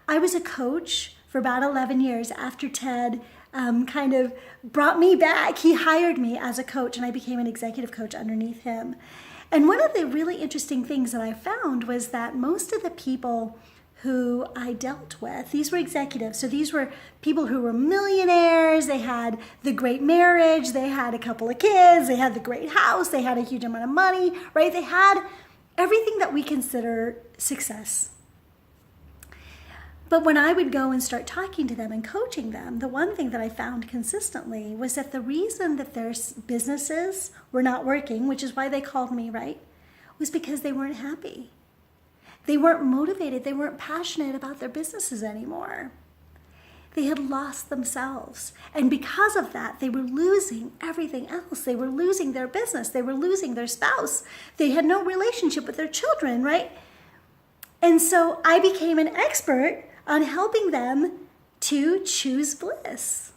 I was a coach for about 11 years after Ted kind of brought me back. He hired me as a coach, and I became an executive coach underneath him. And one of the really interesting things that I found was that most of the people who I dealt with, these were executives. So these were people who were millionaires. They had the great marriage. They had a couple of kids. They had the great house. They had a huge amount of money, right? They had everything that we consider success. But when I would go and start talking to them and coaching them, the one thing that I found consistently was that the reason that their businesses were not working, which is why they called me, right, was because they weren't happy. They weren't motivated. They weren't passionate about their businesses anymore. They had lost themselves. And because of that, they were losing everything else. They were losing their business. They were losing their spouse. They had no relationship with their children, right? And so I became an expert on helping them to choose bliss.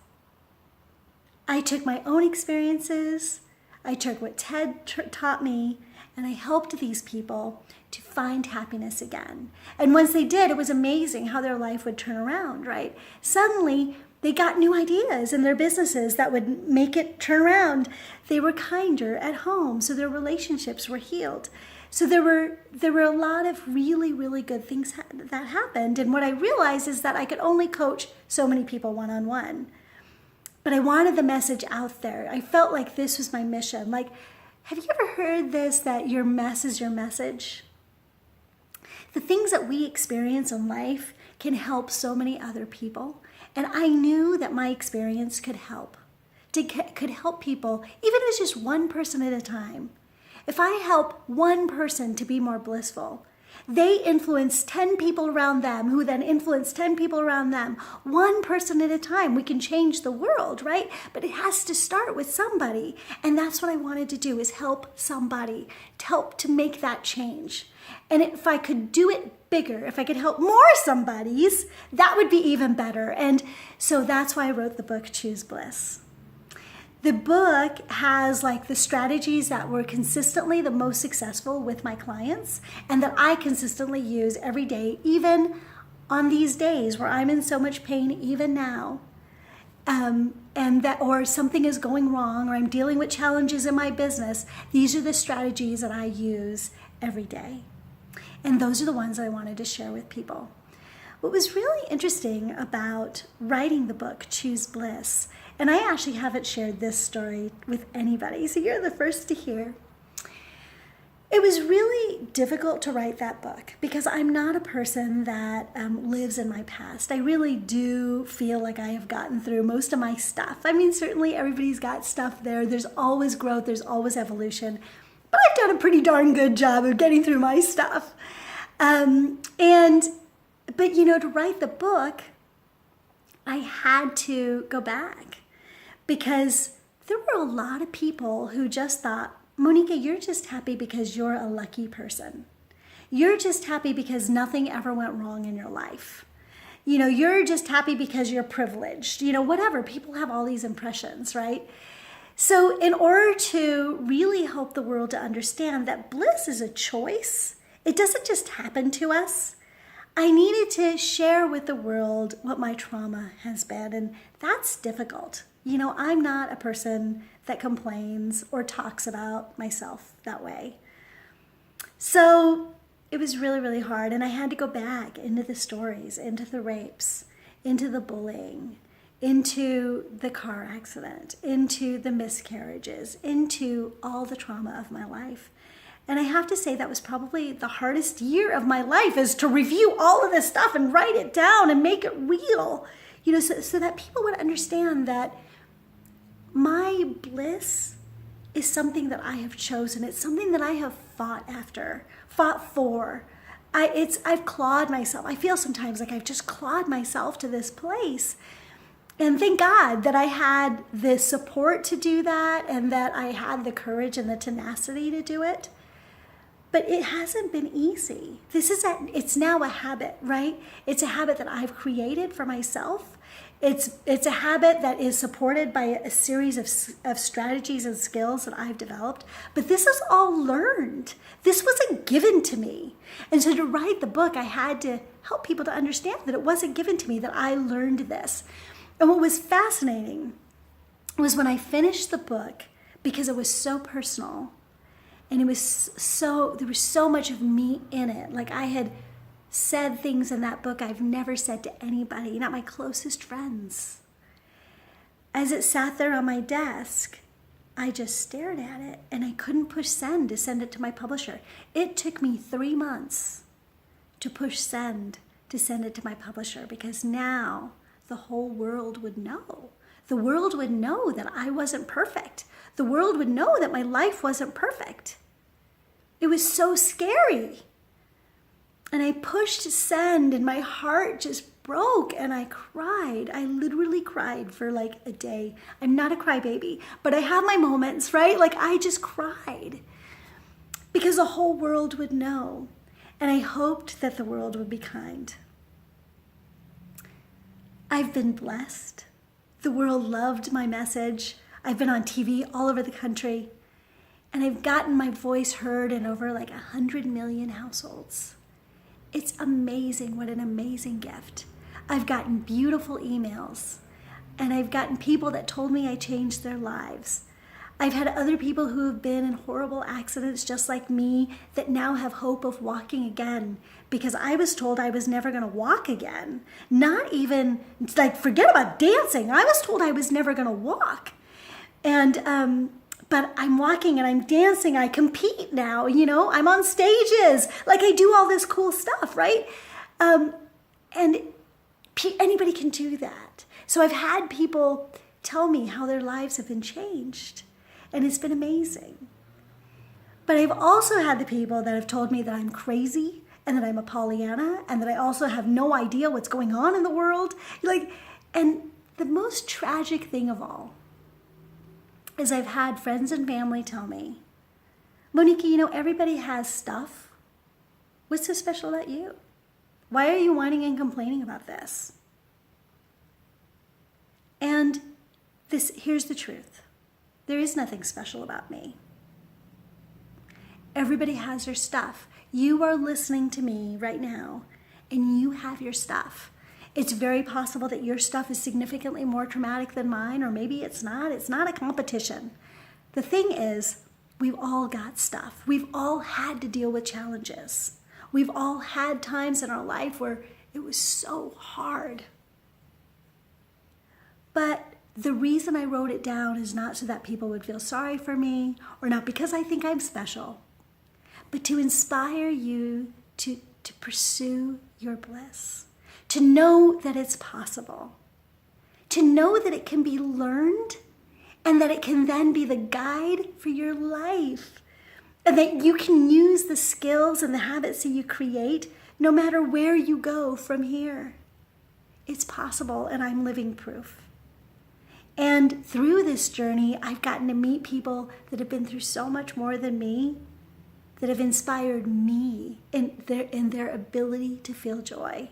I took my own experiences. I took what Ted taught me, and I helped these people to find happiness again. And once they did, it was amazing how their life would turn around, right? Suddenly, they got new ideas in their businesses that would make it turn around. They were kinder at home, so their relationships were healed. So there were a lot of really, really good things that happened. And what I realized is that I could only coach so many people one-on-one. But I wanted the message out there. I felt like this was my mission. Like, have you ever heard this, that your mess is your message? The things that we experience in life can help so many other people. And I knew that my experience could help. Could help people, even if it's just one person at a time. If I help one person to be more blissful, they influence 10 people around them, who then influence 10 people around them. One person at a time, we can change the world, right? But it has to start with somebody. And that's what I wanted to do, is help somebody, to help to make that change. And if I could do it bigger, if I could help more somebodies, that would be even better. And so that's why I wrote the book, Choose Bliss. The book has like the strategies that were consistently the most successful with my clients and that I consistently use every day, even on these days where I'm in so much pain, even now, and that, or something is going wrong, or I'm dealing with challenges in my business. These are the strategies that I use every day. And those are the ones that I wanted to share with people. What was really interesting about writing the book, Choose Bliss, and I actually haven't shared this story with anybody, so you're the first to hear. It was really difficult to write that book because I'm not a person that lives in my past. I really do feel like I have gotten through most of my stuff. I mean, certainly everybody's got stuff there. There's always growth. There's always evolution. But I've done a pretty darn good job of getting through my stuff. But you know, to write the book, I had to go back because there were a lot of people who just thought, Monica, you're just happy because you're a lucky person. You're just happy because nothing ever went wrong in your life. You know, you're just happy because you're privileged. You know, whatever. People have all these impressions, right? So in order to really help the world to understand that bliss is a choice, it doesn't just happen to us, I needed to share with the world what my trauma has been, and that's difficult. You know, I'm not a person that complains or talks about myself that way. So it was really, really hard, and I had to go back into the stories, into the rapes, into the bullying, into the car accident, into the miscarriages, into all the trauma of my life. And I have to say that was probably the hardest year of my life, is to review all of this stuff and write it down and make it real, you know, so that people would understand that my bliss is something that I have chosen. It's something that I have fought for. I've clawed myself. I feel sometimes like I've just clawed myself to this place. And thank God that I had the support to do that, and that I had the courage and the tenacity to do it. But it hasn't been easy. It's now a habit, right? It's a habit that I've created for myself. It's a habit that is supported by a series of strategies and skills that I've developed. But this is all learned. This wasn't given to me. And so to write the book, I had to help people to understand that it wasn't given to me, that I learned this. And what was fascinating was when I finished the book, because it was so personal, and there was so much of me in it. Like I had said things in that book I've never said to anybody, not my closest friends. As it sat there on my desk, I just stared at it and I couldn't push send to send it to my publisher. It took me 3 months to push send to send it to my publisher, because now the whole world would know. The world would know that I wasn't perfect. The world would know that my life wasn't perfect. It was so scary. And I pushed send and my heart just broke and I cried. I literally cried for like a day. I'm not a crybaby, but I have my moments, right? Like I just cried because the whole world would know. And I hoped that the world would be kind. I've been blessed. The world loved my message. I've been on TV all over the country. And I've gotten my voice heard in over like 100 million households. It's amazing, what an amazing gift. I've gotten beautiful emails, and I've gotten people that told me I changed their lives. I've had other people who have been in horrible accidents just like me that now have hope of walking again, because I was told I was never going to walk again. Not even, like, forget about dancing. I was told I was never going to walk. And, but I'm walking and I'm dancing. I compete now, you know, I'm on stages. Like I do all this cool stuff, right? And anybody can do that. So I've had people tell me how their lives have been changed. And it's been amazing. But I've also had the people that have told me that I'm crazy and that I'm a Pollyanna and that I also have no idea what's going on in the world. And the most tragic thing of all is I've had friends and family tell me, Monica, you know, everybody has stuff. What's so special about you? Why are you whining and complaining about this? And here's the truth. There is nothing special about me. Everybody has their stuff. You are listening to me right now, and you have your stuff. It's very possible that your stuff is significantly more traumatic than mine, or maybe it's not. It's not a competition. The thing is, we've all got stuff. We've all had to deal with challenges. We've all had times in our life where it was so hard. But the reason I wrote it down is not so that people would feel sorry for me, or not because I think I'm special, but to inspire you to pursue your bliss. To know that it's possible, to know that it can be learned, and that it can then be the guide for your life, and that you can use the skills and the habits that you create no matter where you go from here. It's possible, and I'm living proof. And through this journey, I've gotten to meet people that have been through so much more than me, that have inspired me in their ability to feel joy.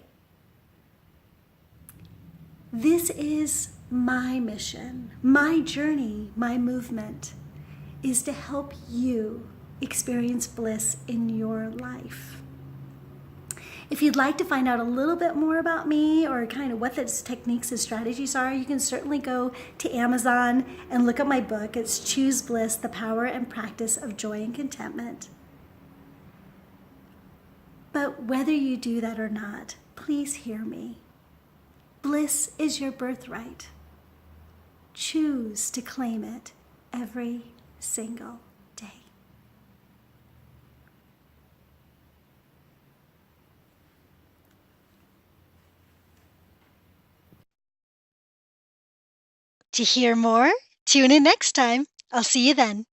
This is my mission, my journey, my movement is to help you experience bliss in your life. If you'd like to find out a little bit more about me or kind of what the techniques and strategies are, you can certainly go to Amazon and look at my book. It's Choose Bliss, The Power and Practice of Joy and Contentment. But whether you do that or not, please hear me. Bliss is your birthright. Choose to claim it every single day. To hear more, tune in next time. I'll see you then.